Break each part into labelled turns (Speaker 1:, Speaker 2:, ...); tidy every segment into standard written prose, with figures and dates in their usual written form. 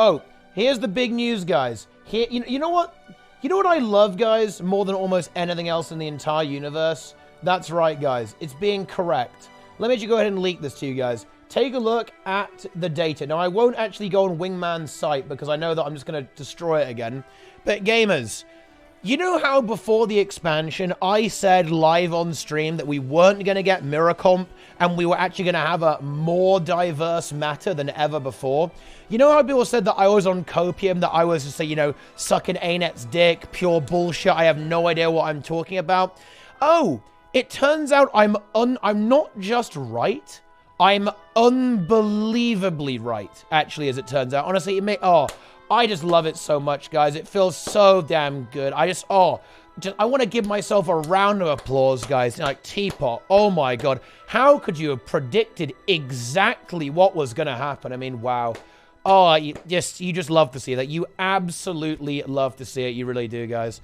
Speaker 1: Oh, here's the big news, guys. Here, you know what? You know what I love, guys, more than almost anything else in the entire universe? That's right, guys. It's being correct. Let me just go ahead and leak this to you guys. Take a look at the data. Now, I won't actually go on Wingman's site because I know that I'm just going to destroy it again. But gamers, you know how before the expansion, I said live on stream that we weren't going to get mirror comp and we were actually going to have a more diverse meta than ever before? You know how people said that I was on copium, that I was just, you know, sucking ArenaNet's dick, pure bullshit, I have no idea what I'm talking about? Oh, it turns out I'm not just right, I'm unbelievably right, actually, as it turns out. Honestly, I just love it so much, guys. It feels so damn good. I want to give myself a round of applause, guys. Like, Teapot, oh my god. How could you have predicted exactly what was going to happen? I mean, wow. Oh, you just love to see that. You absolutely love to see it. You really do, guys.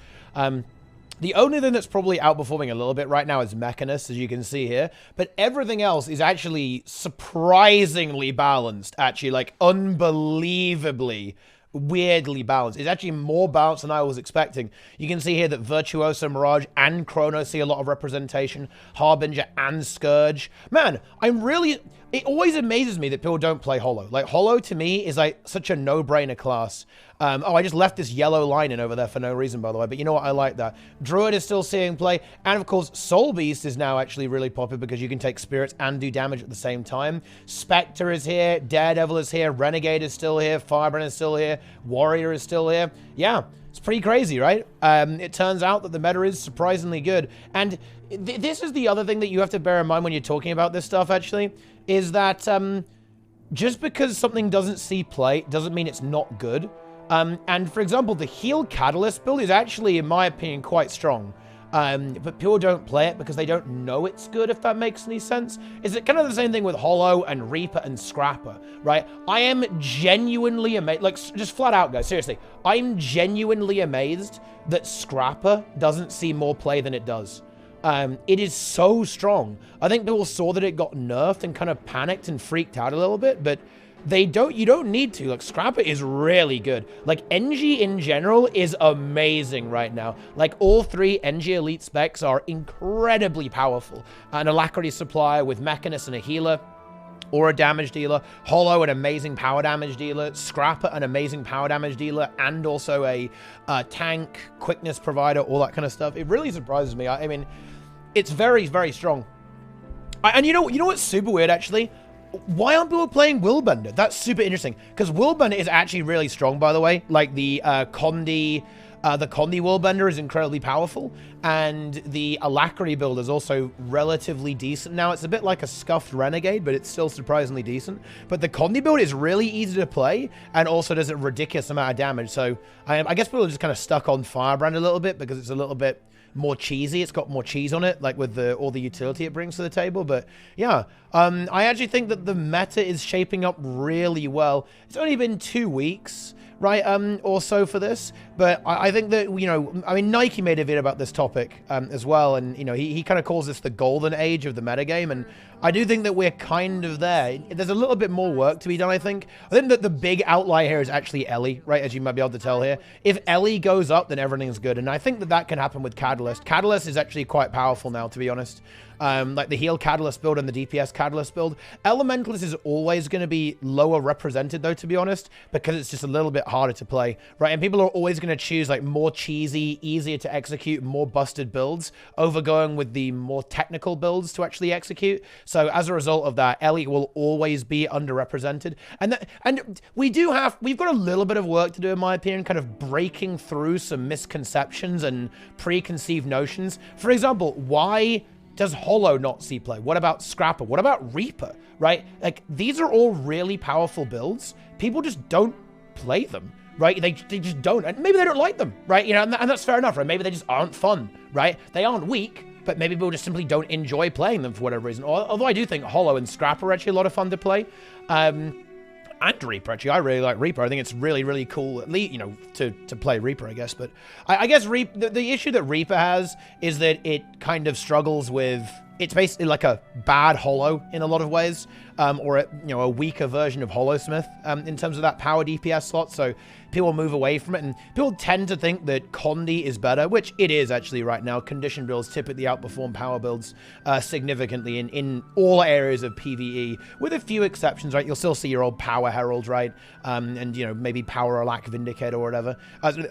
Speaker 1: The only thing that's probably outperforming a little bit right now is Mechanist, as you can see here. But everything else is actually surprisingly balanced. Actually, like, unbelievably weirdly balanced. It's actually more balanced than I was expecting. You can see here that Virtuoso, Mirage, and Chrono see a lot of representation. Harbinger and Scourge. Man, it always amazes me that people don't play Holo. Like, Holo to me is like such a no-brainer class. I just left this yellow line in over there for no reason, by the way. But you know what? I like that. Druid is still seeing play. And, of course, Soul Beast is now actually really popular because you can take spirits and do damage at the same time. Spectre is here. Daredevil is here. Renegade is still here. Firebrand is still here. Warrior is still here. Yeah, it's pretty crazy, right? It turns out that the meta is surprisingly good. And this is the other thing that you have to bear in mind when you're talking about this stuff, actually, is that just because something doesn't see play doesn't mean it's not good. And for example, the Heal Catalyst build is actually, in my opinion, quite strong. But people don't play it because they don't know it's good, if that makes any sense. Is it kind of the same thing with Holo and Reaper and Scrapper, right? I am genuinely amazed, like, just flat out, guys, seriously. I'm genuinely amazed that Scrapper doesn't see more play than it does. It is so strong. I think people saw that it got nerfed and kind of panicked and freaked out a little bit, but you don't need to. Like, Scrapper is really good. Like, NG in general is amazing right now. Like, all three NG Elite specs are incredibly powerful. An Alacrity Supplier with Mechanist and a healer, or a damage dealer. Holo, an amazing power damage dealer. Scrapper, an amazing power damage dealer, and also a tank, quickness provider, all that kind of stuff. It really surprises me. I mean, it's very, very strong. And you know what's super weird, actually? Why aren't people playing Willbender? That's super interesting. Because Willbender is actually really strong, by the way. Like, the Condi Willbender is incredibly powerful. And the Alacrity build is also relatively decent. Now, it's a bit like a scuffed Renegade, but it's still surprisingly decent. But the Condi build is really easy to play, and also does a ridiculous amount of damage. So, I guess people are just kind of stuck on Firebrand a little bit, because it's a little bit more cheesy. It's got more cheese on it, like with all the utility it brings to the table. But yeah, I actually think that the meta is shaping up really well. It's only been 2 weeks, right, or so for this, but I think that, you know, I mean, Nike made a video about this topic as well, and, you know, he kind of calls this the golden age of the metagame, and I do think that we're kind of there. There's a little bit more work to be done, I think. I think that the big outlier here is actually Ellie, right, as you might be able to tell here. If Ellie goes up, then everything's good, and I think that that can happen with Catalyst. Catalyst is actually quite powerful now, to be honest. Like the Heal Catalyst build and the DPS Catalyst build. Elementalist is always going to be lower represented, though, to be honest, because it's just a little bit harder to play, right? And people are always going to choose, like, more cheesy, easier to execute, more busted builds over going with the more technical builds to actually execute. So as a result of that, Ellie will always be underrepresented. And we've got a little bit of work to do, in my opinion, kind of breaking through some misconceptions and preconceived notions. For example, why does Holo not see play? What about Scrapper? What about Reaper, right? Like, these are all really powerful builds. People just don't play them, right? They just don't. And maybe they don't like them, right? You know, and that's fair enough, right? Maybe they just aren't fun, right? They aren't weak, but maybe people just simply don't enjoy playing them for whatever reason. Although I do think Holo and Scrapper are actually a lot of fun to play. And Reaper, actually. I really like Reaper. I think it's really, really cool, at least, you know, to play Reaper, I guess. But I guess the issue that Reaper has is that it kind of struggles with it's basically like a bad Holo in a lot of ways, or a weaker version of Holosmith in terms of that power DPS slot. So people move away from it, and people tend to think that Condi is better, which it is actually right now. Condition builds typically outperform power builds significantly in all areas of PvE, with a few exceptions, right? You'll still see your old Power Herald, right? And, maybe Power or Lack Vindicator or whatever.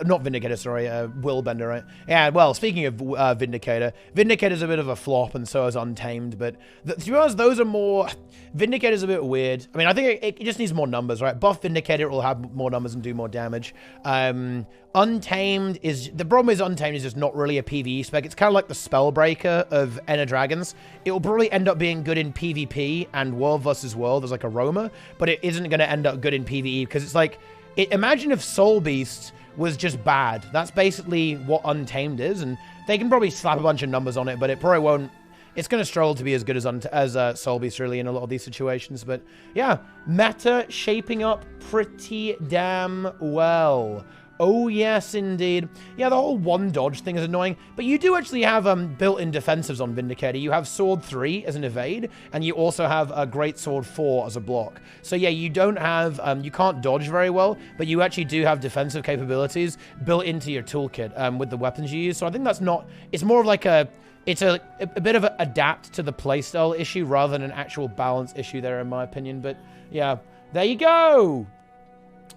Speaker 1: Not Vindicator, sorry, Willbender, right? Yeah, well, speaking of Vindicator, Vindicator's a bit of a flop, and so is Untamed, but to be honest, those are more... Vindicator's a bit weird. I mean, I think it just needs more numbers, right? Buff Vindicator, it will have more numbers and do more damage. Untamed is... The problem is Untamed is just not really a PvE spec. It's kind of like the Spellbreaker of Ender Dragons. It will probably end up being good in PvP and World versus World as like a roamer, but it isn't going to end up good in PvE because it's like... imagine if Soul Beast was just bad. That's basically what Untamed is, and they can probably slap a bunch of numbers on it, but it probably won't... It's going to struggle to be as good as Soul Beast, really, in a lot of these situations. But, yeah, meta shaping up pretty damn well. Oh, yes, indeed. Yeah, the whole one dodge thing is annoying, but you do actually have built-in defensives on Vindicator. You have Sword 3 as an evade, and you also have a Great Sword 4 as a block. So, yeah, you don't have... you can't dodge very well, but you actually do have defensive capabilities built into your toolkit with the weapons you use. So I think that's not... It's more of like a... It's a bit of an adapt to the playstyle issue rather than an actual balance issue there, in my opinion. But, yeah, there you go.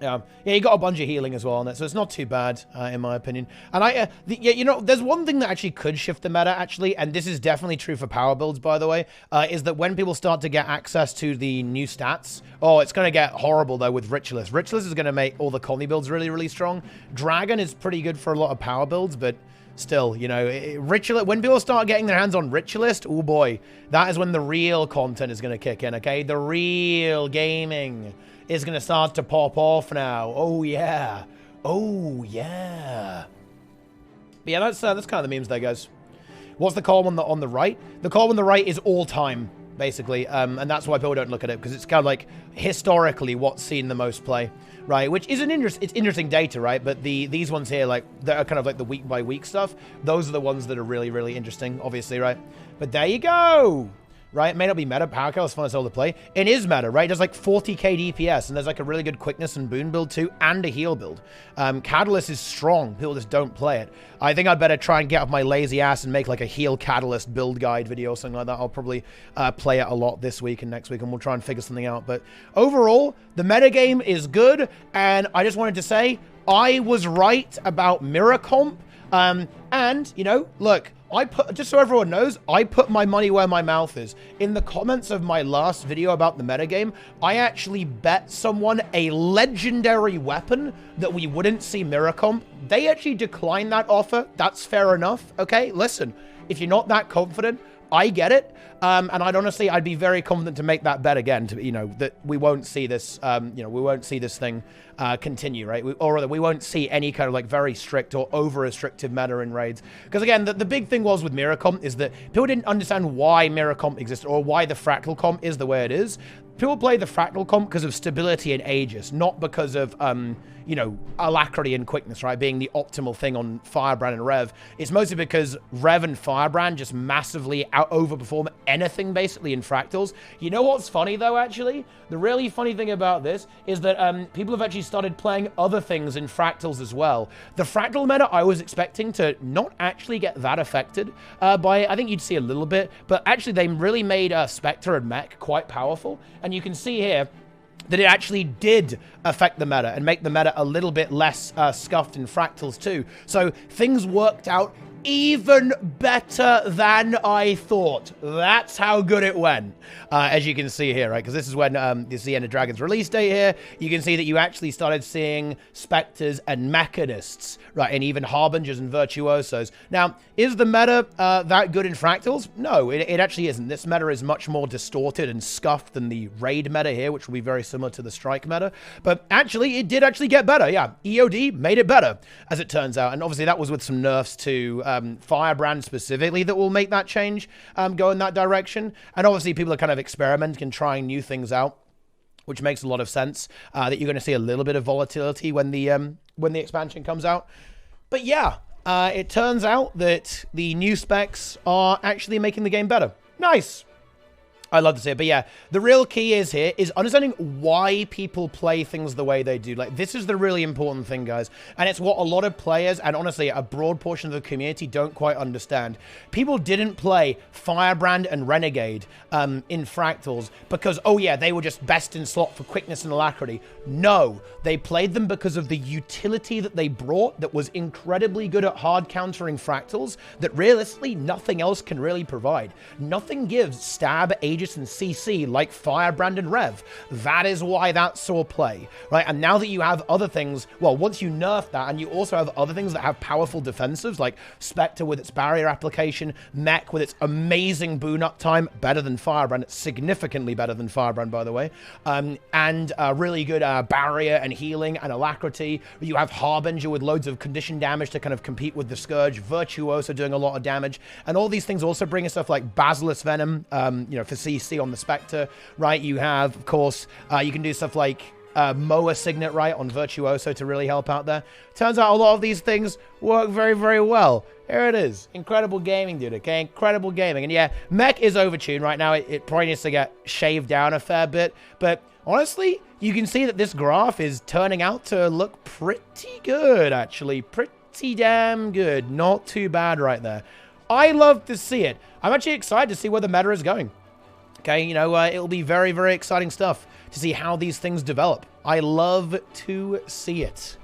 Speaker 1: Yeah, you got a bunch of healing as well on it, so it's not too bad, in my opinion. And there's one thing that actually could shift the meta, actually, and this is definitely true for power builds, by the way, is that when people start to get access to the new stats, it's going to get horrible, though, with Ritualist. Ritualist is going to make all the Connie builds really, really strong. Dragon is pretty good for a lot of power builds, but... Still, Ritualist, when people start getting their hands on Ritualist, oh boy, that is when the real content is going to kick in, okay? The real gaming is going to start to pop off now. Oh, yeah. Oh, yeah. But yeah, that's kind of the memes there, guys. What's the column on the right? The column on the right is all time, basically, and that's why people don't look at it, because it's kind of like historically what's seen the most play. Right, which is it's interesting data, right? But these ones here, like, that are kind of like the week by week stuff, those are the ones that are really, really interesting, obviously, right? But there you go, right? It may not be meta. Power Cal is fun as hell to play. It is meta, right? It does like 40k DPS, and there's like a really good quickness and boon build too, and a heal build. Catalyst is strong. People just don't play it. I think I'd better try and get off my lazy ass and make like a heal Catalyst build guide video or something like that. I'll probably play it a lot this week and next week, and we'll try and figure something out. But overall, the metagame is good, and I just wanted to say I was right about Mirror Comp. And, look, just so everyone knows, I put my money where my mouth is. In the comments of my last video about the metagame, I actually bet someone a legendary weapon that we wouldn't see Mirror Comp. They actually declined that offer. That's fair enough, okay? Listen, if you're not that confident, I get it. And I'd be very confident to make that bet again, that we won't see this, we won't see this thing continue, right? Or that we won't see any kind of like very strict or over-restrictive meta in raids. Because again, the big thing was with Mirror Comp is that people didn't understand why Mirror Comp existed or why the Fractal Comp is the way it is. People play the Fractal Comp because of stability and Aegis, not because of, alacrity and quickness, right? Being the optimal thing on Firebrand and Rev. It's mostly because Rev and Firebrand just massively overperform anything, basically, in Fractals. You know what's funny, though, actually? The really funny thing about this is that people have actually started playing other things in Fractals as well. The Fractal meta, I was expecting to not actually get that affected by it. I think you'd see a little bit, but actually they really made Spectre and Mech quite powerful. And you can see here that it actually did affect the meta and make the meta a little bit less scuffed in Fractals too. So things worked out even better than I thought. That's how good it went, as you can see here, right? Because this is when this is the Ender Dragon's release date here. You can see that you actually started seeing Spectres and Mechanists, right? And even Harbingers and Virtuosos. Now, is the meta that good in Fractals? No, it actually isn't. This meta is much more distorted and scuffed than the Raid meta here, which will be very similar to the Strike meta. But actually, it did actually get better. Yeah, EOD made it better, as it turns out. And obviously, that was with some nerfs to Firebrand specifically that will make that change go in that direction. And obviously people are kind of experimenting and trying new things out, which makes a lot of sense, that you're going to see a little bit of volatility when the expansion comes out. But yeah, it turns out that the new specs are actually making the game better. Nice. I love to see it. But yeah, the real key is here is understanding why people play things the way they do. Like, this is the really important thing, guys. And it's what a lot of players, and honestly, a broad portion of the community don't quite understand. People didn't play Firebrand and Renegade in Fractals because, oh yeah, they were just best in slot for quickness and alacrity. No, they played them because of the utility that they brought that was incredibly good at hard countering Fractals that realistically nothing else can really provide. Nothing gives stab, Aegis, and CC like Firebrand and Rev. That is why that saw play, right? And now that you have other things, well, once you nerf that, and you also have other things that have powerful defensives, like Spectre with its barrier application, Mech with its amazing boon uptime, better than Firebrand, it's significantly better than Firebrand, by the way, and really good barrier and healing and alacrity. You have Harbinger with loads of condition damage to kind of compete with the Scourge, Virtuoso doing a lot of damage, and all these things also bring us stuff like Basilisk Venom, you know, for CC on the Spectre, right? You have, of course, you can do stuff like Moa Signet, right, on Virtuoso to really help out there. Turns out a lot of these things work very, very well. Here it is. Incredible gaming, dude, okay? Incredible gaming. And yeah, Mech is overtuned right now. It probably needs to get shaved down a fair bit. But honestly, you can see that this graph is turning out to look pretty good, actually. Pretty damn good. Not too bad right there. I love to see it. I'm actually excited to see where the meta is going. Okay, you know, it'll be very, very exciting stuff to see how these things develop. I love to see it.